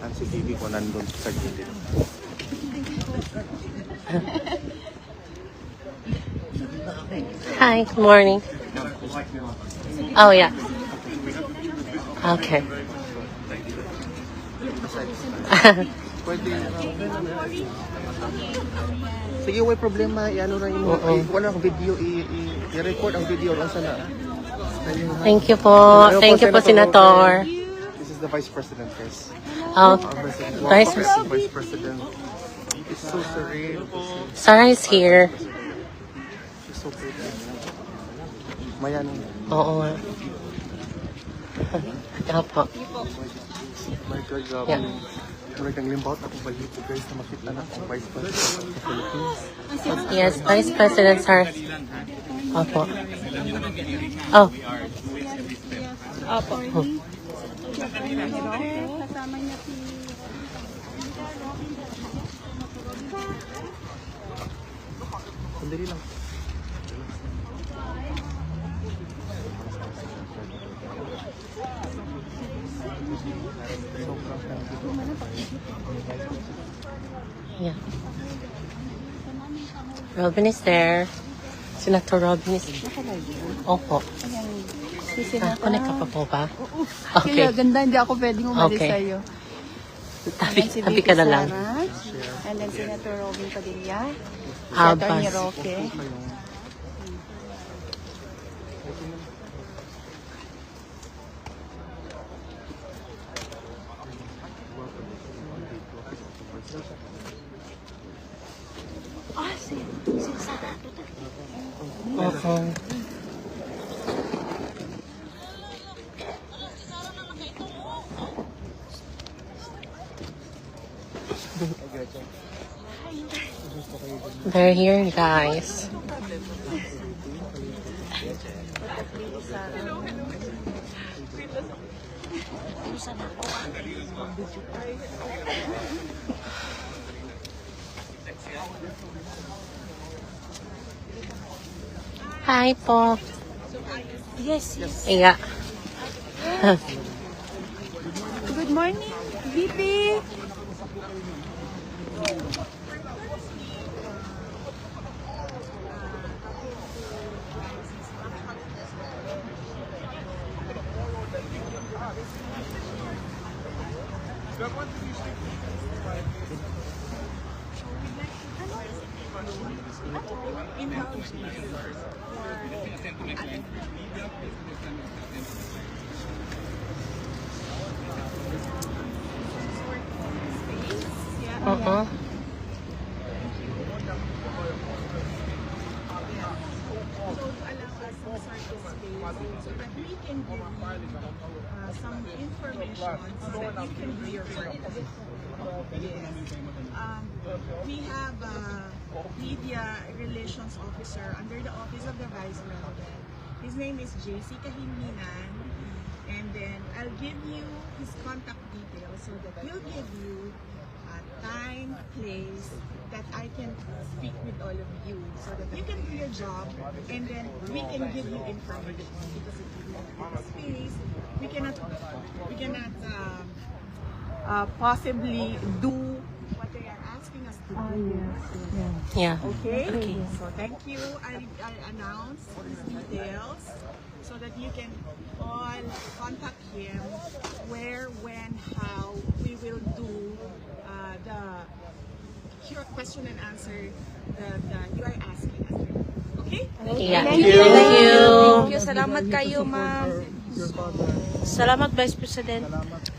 Ang si Bibi ko nandun sa gilid. Hi, good morning. Oh, yeah. Okay. Pwede. Sige, may problema. I-ano na mo. Wala ang video. I-record ang video lang sana. Thank you po. Thank you po, Senator. This is the Vice President, guys. Oh, Vice President. It's so surreal. Sarah is here. She's so pretty. Mayan. Oo nga. Opo. My God, grabe. Yeah. Talagang limbaut ako balito, guys, na makita na akong Vice President sa Philippines. Yes, Vice President Sarah. Opo. Oh. Opo. Kasama niya si Sandali lang. Yeah. Robin is there. Senator Robin is Opo. Connect ka pa po ba? Kaya Okay. ganda, hindi ako pwedeng umalis Okay. sa'yo. Tabi ka na lang. And then Senator Robin Padilla. Si Habas. Atty. Roque. Oo. They're here, guys. Hi po. Yes, yes. Yeah. Good morning, VP. Uh-huh. So that we can give you some information so that you can do your work. Yes. We have a media relations officer under the office of the Vice President. His name is JC Kahiminan, and then I'll give you his contact details so that he'll give you time, place that I can speak with all of you so that you can do your job and then we can give you information because if you don't have space, we cannot possibly do what they are asking us to do. Yeah. Okay? So thank you. I announce his details so that you can all contact him where, when, how we will do the question and answer that you are asking us. Okay? Yeah. Thank Thank you. Thank you. Salamat kayo, ma'am. Salamat, Vice President.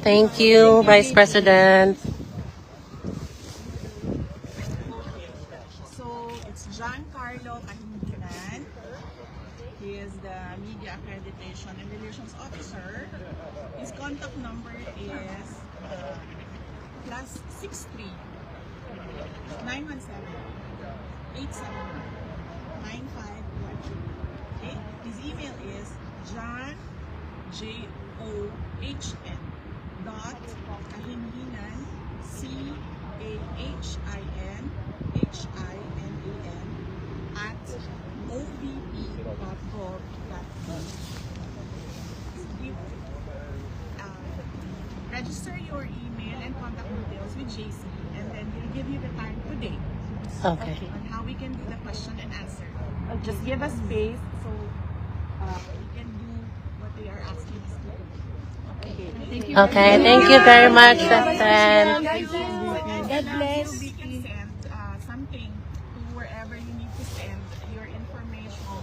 Thank you, Vice President. So it's Giancarlo Kahiminan. He is the Media Accreditation and Relations Officer. His contact number is +63 917 871 9512. Okay? His email is John JOHN .Kahiminan CAHINHINAN @ovp.gov.ph. Register your email and contact give you the time today Okay. on how we can do the question and answer. Just give us space so we can do what they are asking us to do. Okay. Thank you. Okay, thank you very much, friend. God bless. We can send something to wherever you need to send your information.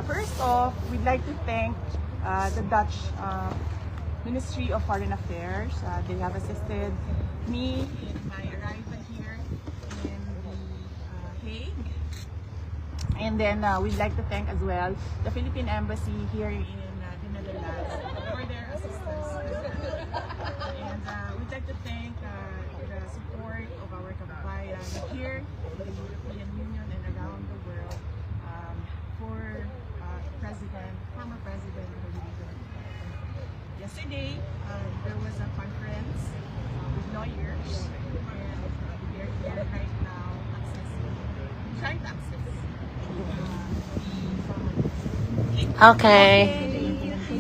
First off, we'd like to thank the Dutch Ministry of Foreign Affairs. They have assisted me in my arrival here in The Hague. And then we'd like to thank as well the Philippine Embassy here in the Netherlands for their assistance. And we'd like to thank the support of our kababayan here in the European Union and around the world for former President Rodrigo. Yesterday, there was a conference with lawyers, and we are here right now trying to access Okay.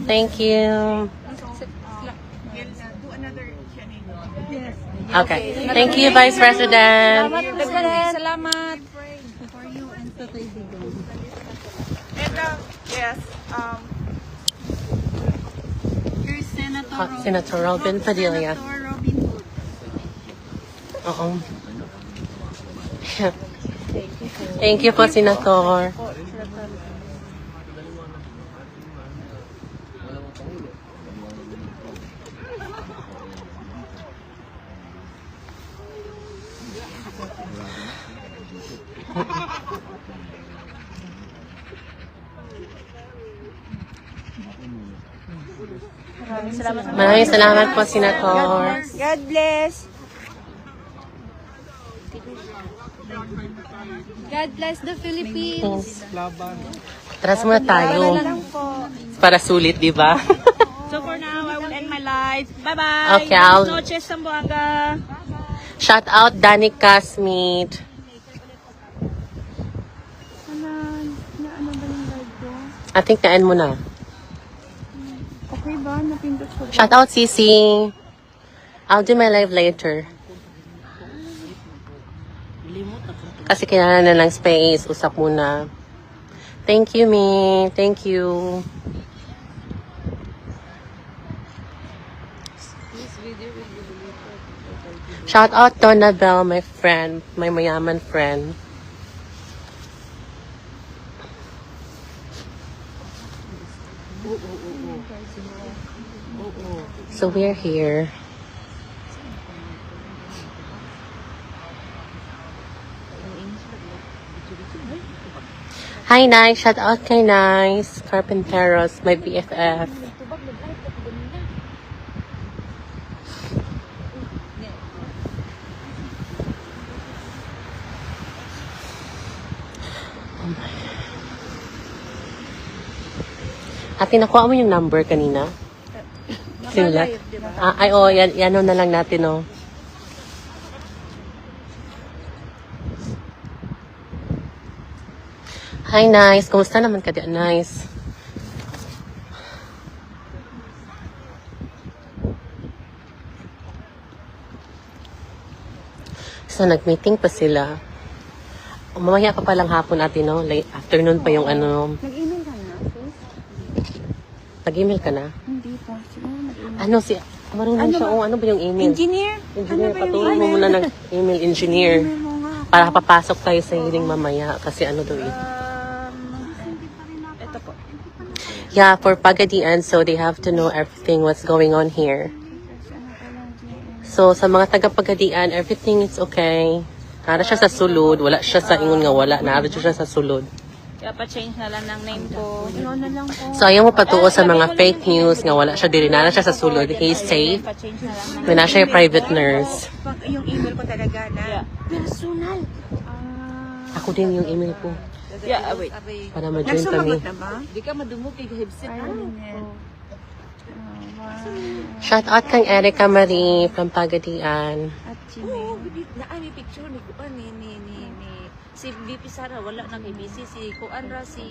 Thank you. we'll do another Q&A. Yes. Okay. Thank you, Vice President. Salamat. And yes, Senator Robin Padilla. Oo. Thank you po, Senator. Maraming salamat po, Senator. God bless. God bless the Philippines. Tras muna tayo. Para sulit, di ba? So for now, I will end my life. Bye-bye. Okay, I'll- Buenas noches, Zamboanga. Shout out Danica Smith. I think na-end mo na. okay ba? Napindot ko. Shout out Sisi. I'll do my live later. Kasi kailangan na ng space. Usap muna. Thank you, me. Thank you. Shout out Donna Bell, my friend. My mayaman friend. So we're here. Hi, Nice. Shout out kay Nice. Carpenteros, my BFF. Ate, nakuha mo yung number kanina? Sinulat? Ay, oh, yan na lang natin, oh. Hi, Nice. Kumusta naman ka, Nice? So, nag-meeting pa sila. Mamaya pa palang hapon natin, no? Late afternoon pa yung ano. Nag-email ka na, sis? Nag-email ka na? Hindi pa. Siguro nag-email. Ano si... Marunong siya. Oh, ano ba yung email? Engineer. Engineer. Patulong mo muna ng email engineer. Para papasok tayo sa hearing mamaya. Kasi ano daw eh. Ito po. Yeah, for Pagadian, so they have to know everything what's going on here. So, sa mga taga-Pagadian, everything is okay. Nara siya sa sulod. Wala siya sa ingon nga wala. Nara siya sa sulod. Kaya pa-change na lang ng name ko. Yun na lang po. So, ayaw mo patuo sa mga fake news nga wala siya diri. Nara siya sa sulod. He's safe. Pa-change na lang ng Wala siya yung private nurse. Yung email ko talaga na. Yeah. Personal. Ako din yung email ko. Yeah, wait. Para ma-join kami. Na ba? Di ka madumog kay headset. Shout out kang Erica Marie from Pagadian. At Gmail. May picture ni Kuan ni si VP Sara wala nang busy si Kuan ra si